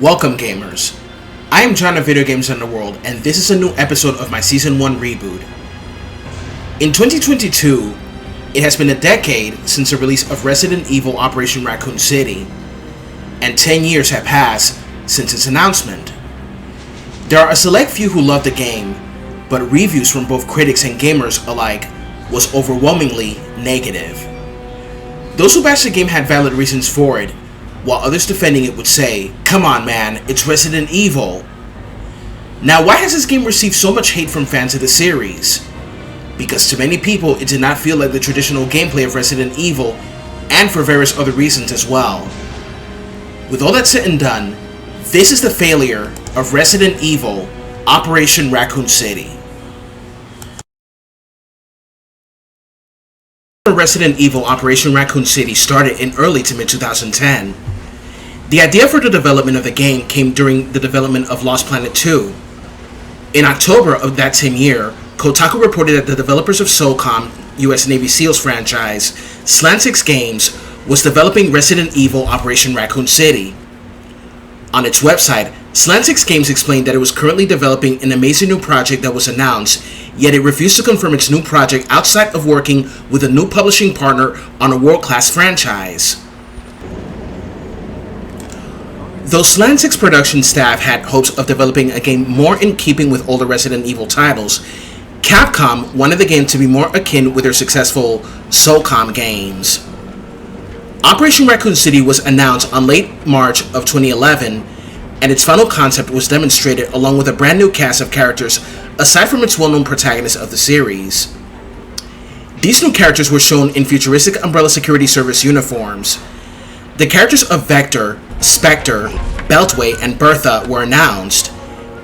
Welcome gamers, I am John of Video Games Underworld and this is a new episode of my Season 1 Reboot. In 2022, it has been a decade since the release of Resident Evil Operation Raccoon City, and 10 years have passed since its announcement. There are a select few who love the game, but reviews from both critics and gamers alike was overwhelmingly negative. Those who bashed the game had valid reasons for it, while others defending it would say, "Come on man, it's Resident Evil." Now why has this game received so much hate from fans of the series? Because to many people it did not feel like the traditional gameplay of Resident Evil, and for various other reasons as well. With all that said and done, this is the failure of Resident Evil Operation Raccoon City. Resident Evil Operation Raccoon City started in early to mid-2010. The idea for the development of the game came during the development of Lost Planet 2. In October of that same year, Kotaku reported that the developers of SOCOM US Navy SEALs franchise, Slant 6 Games, was developing Resident Evil Operation Raccoon City. On its website, Slant 6 Games explained that it was currently developing an amazing new project that was announced, yet it refused to confirm its new project outside of working with a new publishing partner on a world-class franchise. Though Slant 6 production staff had hopes of developing a game more in keeping with older Resident Evil titles, Capcom wanted the game to be more akin with their successful SOCOM games. Operation Raccoon City was announced on late March of 2011, and its final concept was demonstrated along with a brand new cast of characters aside from its well-known protagonists of the series. These new characters were shown in futuristic Umbrella Security Service uniforms. The characters of Vector, Spectre, Beltway, and Bertha were announced,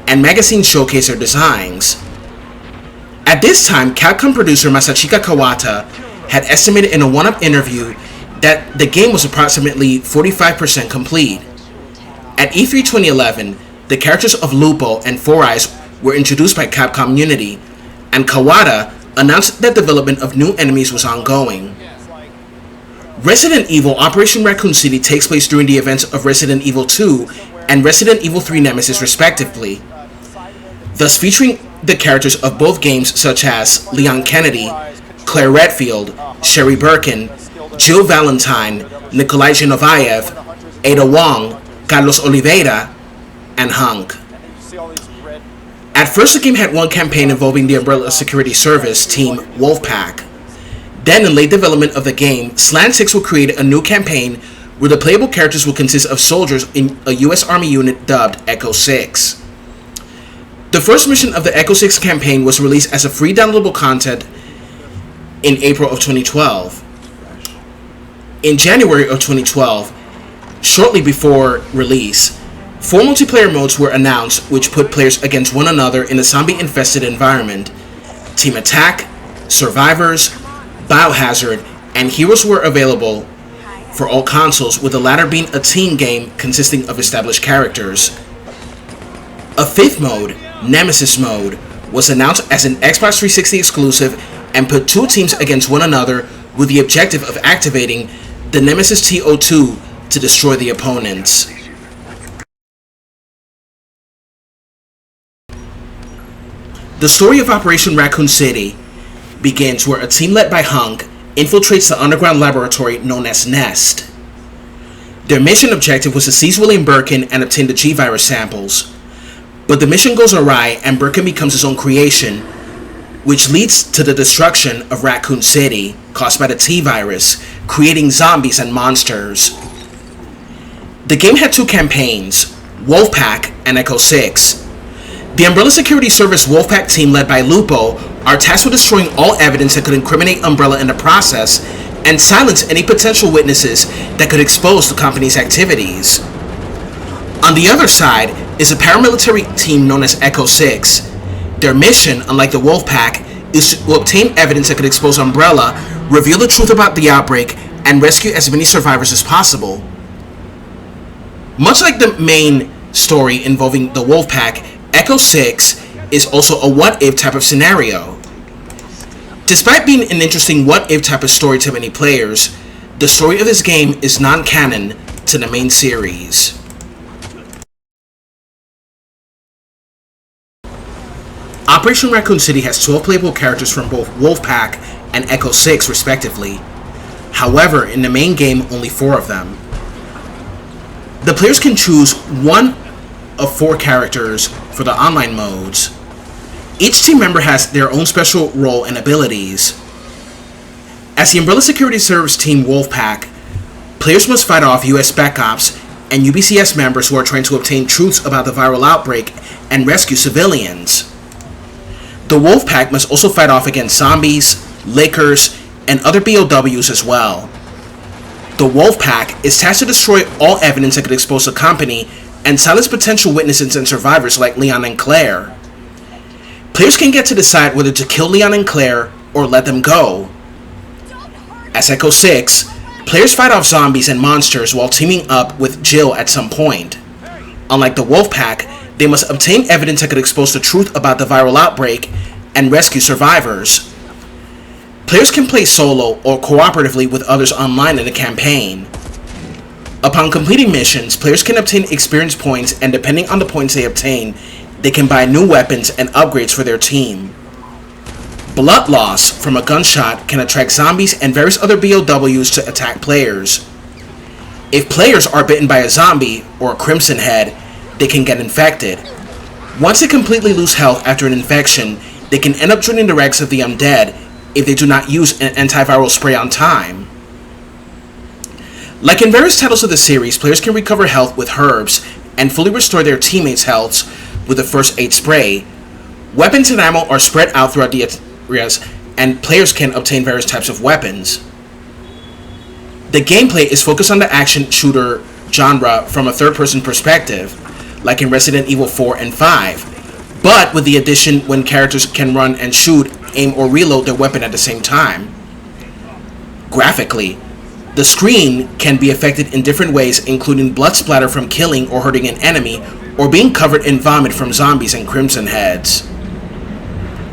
and magazines showcased their designs. At this time, Capcom producer Masachika Kawata had estimated in a one-up interview that the game was approximately 45% complete. At E3 2011, the characters of Lupo and Four Eyes were introduced by Capcom Unity, and Kawata announced that development of new enemies was ongoing. Resident Evil Operation Raccoon City takes place during the events of Resident Evil 2 and Resident Evil 3 Nemesis respectively, thus featuring the characters of both games such as Leon Kennedy, Claire Redfield, Sherry Birkin, Jill Valentine, Nikolai Genovayev, Ada Wong, Carlos Oliveira, and Hunk. At first the game had one campaign involving the Umbrella Security Service team Wolfpack. Then in late development of the game, Slant 6 will create a new campaign where the playable characters will consist of soldiers in a US Army unit dubbed Echo 6. The first mission of the Echo 6 campaign was released as a free downloadable content in April of 2012. In January of 2012, shortly before release, 4 multiplayer modes were announced which put players against one another in a zombie-infested environment. Team Attack, Survivors, Biohazard, and Heroes were available for all consoles, with the latter being a team game consisting of established characters. A 5th mode, Nemesis mode, was announced as an Xbox 360 exclusive and put 2 teams against one another with the objective of activating the Nemesis TO2 to destroy the opponents. The story of Operation Raccoon City begins where a team led by Hunk infiltrates the underground laboratory known as Nest. Their mission objective was to seize William Birkin and obtain the G-Virus samples. But the mission goes awry and Birkin becomes his own creation, which leads to the destruction of Raccoon City caused by the T-Virus, creating zombies and monsters. The game had 2 campaigns, Wolfpack and Echo 6. The Umbrella Security Service Wolfpack team led by Lupo are tasked with destroying all evidence that could incriminate Umbrella in the process and silence any potential witnesses that could expose the company's activities. On the other side is a paramilitary team known as Echo 6. Their mission, unlike the Wolfpack, is to obtain evidence that could expose Umbrella, reveal the truth about the outbreak, and rescue as many survivors as possible. Much like the main story involving the Wolfpack, Echo 6 is also a what-if type of scenario. Despite being an interesting what-if type of story to many players, the story of this game is non-canon to the main series. Operation Raccoon City has 12 playable characters from both Wolfpack and Echo 6 respectively. However, in the main game, only 4 of them. The players can choose one of 4 characters for the online modes. Each team member has their own special role and abilities. As the Umbrella Security Service Team Wolfpack, players must fight off US Spec Ops and UBCS members who are trying to obtain truths about the viral outbreak and rescue civilians. The Wolfpack must also fight off against zombies, lickers, and other BOWs as well. The Wolfpack is tasked to destroy all evidence that could expose the company and silence potential witnesses and survivors like Leon and Claire. Players can get to decide whether to kill Leon and Claire or let them go. As Echo 6, players fight off zombies and monsters while teaming up with Jill at some point. Unlike the Wolfpack, they must obtain evidence that could expose the truth about the viral outbreak and rescue survivors. Players can play solo or cooperatively with others online in a campaign. Upon completing missions, players can obtain experience points, and depending on the points they obtain, they can buy new weapons and upgrades for their team. Blood loss from a gunshot can attract zombies and various other BOWs to attack players. If players are bitten by a zombie or a crimson head, they can get infected. Once they completely lose health after an infection, they can end up joining the ranks of the undead if they do not use an antiviral spray on time. Like in various titles of the series, players can recover health with herbs and fully restore their teammates' health with the first aid spray. Weapons and ammo are spread out throughout the areas, and players can obtain various types of weapons. The gameplay is focused on the action shooter genre from a third-person perspective, like in Resident Evil 4 and 5, but with the addition when characters can run and shoot, aim, or reload their weapon at the same time. Graphically, the screen can be affected in different ways, including blood splatter from killing or hurting an enemy, or being covered in vomit from zombies and crimson heads.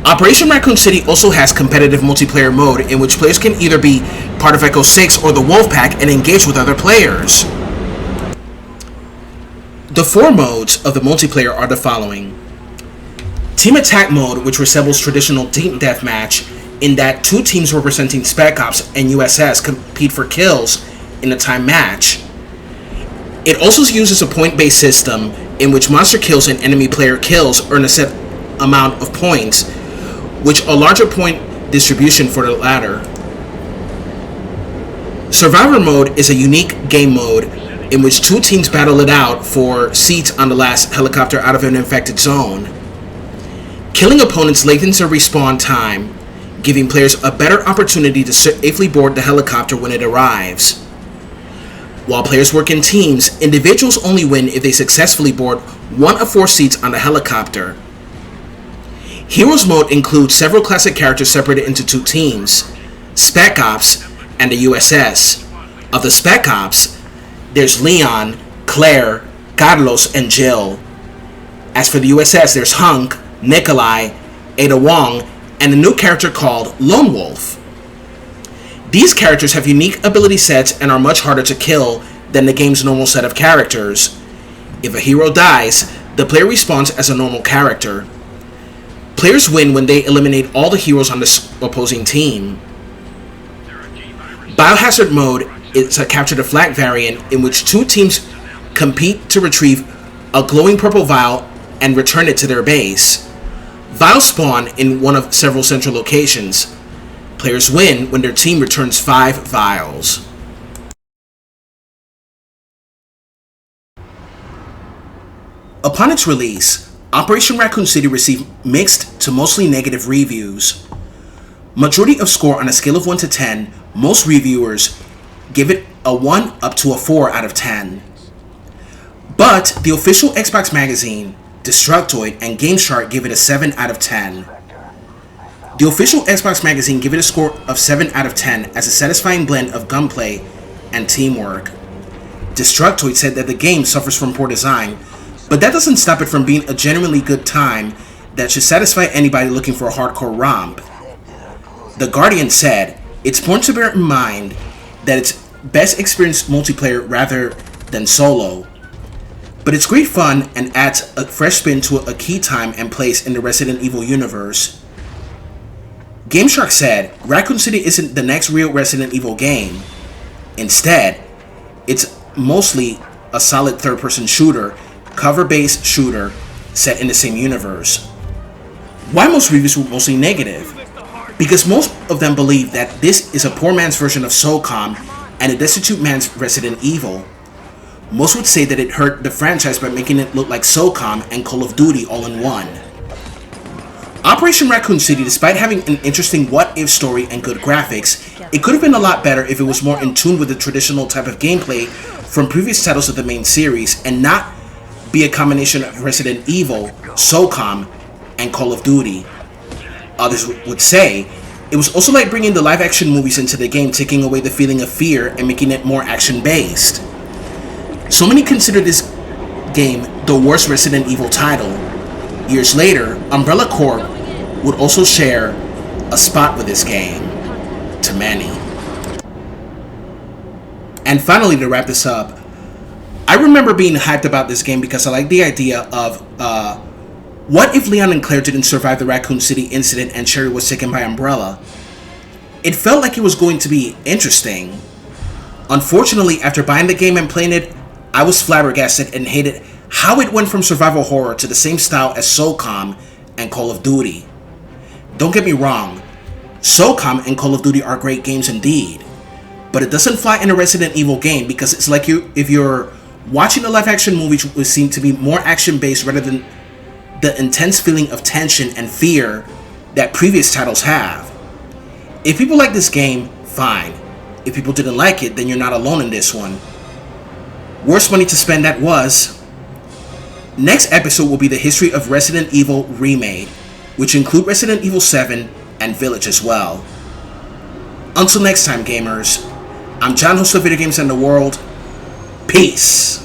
Operation Raccoon City also has competitive multiplayer mode in which players can either be part of Echo 6 or the Wolfpack and engage with other players. The 4 modes of the multiplayer are the following. Team Attack Mode, which resembles traditional team deathmatch in that 2 teams representing Spec Ops and USS compete for kills in a time match. It also uses a point-based system in which monster kills and enemy player kills earn a set amount of points, which a larger point distribution for the latter. Survivor Mode is a unique game mode in which 2 teams battle it out for seats on the last helicopter out of an infected zone. Killing opponents lengthens their respawn time, giving players a better opportunity to safely board the helicopter when it arrives. While players work in teams, individuals only win if they successfully board 1 of 4 seats on the helicopter. Heroes Mode includes several classic characters separated into 2 teams, Spec Ops and the USS. Of the Spec Ops, there's Leon, Claire, Carlos, and Jill. As for the USS, there's Hunk, Nikolai, Ada Wong, and a new character called Lone Wolf. These characters have unique ability sets and are much harder to kill than the game's normal set of characters. If a hero dies, the player respawns as a normal character. Players win when they eliminate all the heroes on the opposing team. Biohazard Mode is a capture the flag variant in which 2 teams compete to retrieve a glowing purple vial and return it to their base. Vials spawn in one of several central locations. Players win when their team returns 5 vials. Upon its release, Operation Raccoon City received mixed to mostly negative reviews. Majority of score on a scale of 1 to 10, most reviewers give it a 1 up to a 4 out of 10. But the official Xbox magazine, Destructoid, and GameShark give it a 7 out of 10. The official Xbox magazine give it a score of 7 out of 10 as a satisfying blend of gunplay and teamwork. Destructoid said that the game suffers from poor design, but that doesn't stop it from being a genuinely good time that should satisfy anybody looking for a hardcore romp. The Guardian said, "It's important to bear in mind that it's best experienced multiplayer rather than solo. but it's great fun and adds a fresh spin to a key time and place in the Resident Evil universe. GameShark said, Raccoon City isn't the next real Resident Evil game. Instead, it's mostly a solid third-person shooter, cover-based shooter set in the same universe. Why most reviews were mostly negative? Because most of them believe that this is a poor man's version of SOCOM and a destitute man's Resident Evil. Most would say that it hurt the franchise by making it look like SOCOM and Call of Duty all in one. Operation Raccoon City, despite having an interesting what-if story and good graphics, it could have been a lot better if it was more in tune with the traditional type of gameplay from previous titles of the main series and not be a combination of Resident Evil, SOCOM, and Call of Duty. Others would say it was also like bringing the live-action movies into the game, taking away the feeling of fear and making it more action-based. So many consider this game the worst Resident Evil title. Years later, Umbrella Corp would also share a spot with this game to many. And finally, to wrap this up, I remember being hyped about this game because I like the idea of what if Leon and Claire didn't survive the Raccoon City incident and Sherry was taken by Umbrella? It felt like it was going to be interesting. Unfortunately, after buying the game and playing it, I was flabbergasted and hated how it went from survival horror to the same style as SOCOM and Call of Duty. Don't get me wrong, SOCOM and Call of Duty are great games indeed, but it doesn't fly in a Resident Evil game because it's like if you're watching a live-action movie, which would seem to be more action-based rather than the intense feeling of tension and fear that previous titles have. If people like this game, fine. If people didn't like it, then you're not alone in this one. Worst money to spend that was. Next episode will be the history of Resident Evil Remade, which include Resident Evil 7 and Village as well. Until next time, gamers, I'm John, host of Video Games and the World. Peace!